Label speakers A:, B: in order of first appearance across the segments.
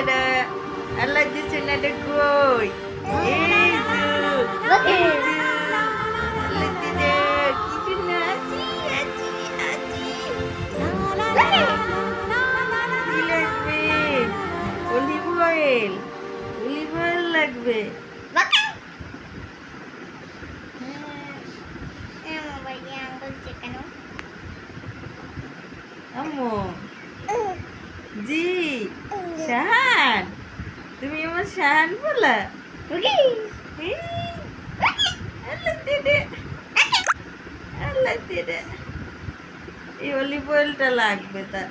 A: দিরা আল্লাহ দিছে না এটা কই এই তো এই তো আল্লাহ দিরা কি জন্য আছি আছি আছি কি লাগবে অলিভ অয়েল লাগবে আম্মু জি শাহান তুমি আমার শাহান বলা আল্লাহ দিদে এই অলিভ অয়েলটা লাগবে তার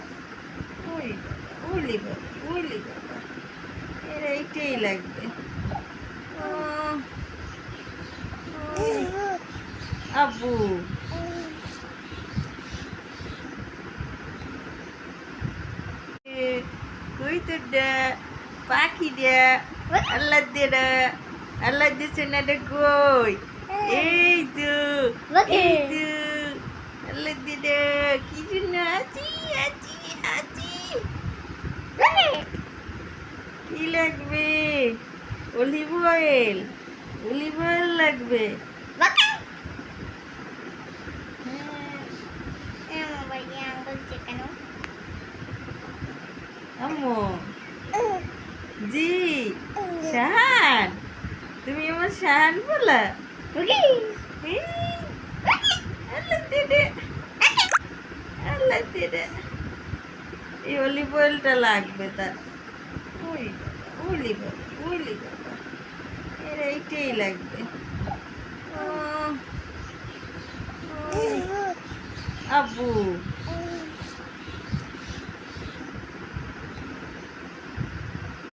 A: অলিভ এর এইটাই লাগবে আব্বু কই তোরটা পাখি দে আল্লাহ দিছে না এটা কই এই তো আল্লাহ দিদে কি জন্য আছি আছি আছি কি লাগবে অলিভ অয়েল লাগবে আম্মু জি শাহান তুমি আমার শাহান বলা আল্লাহ দিদে এই অলিভ অয়েলটা লাগবে তার অলিভ এর এইটাই লাগবে আব্বু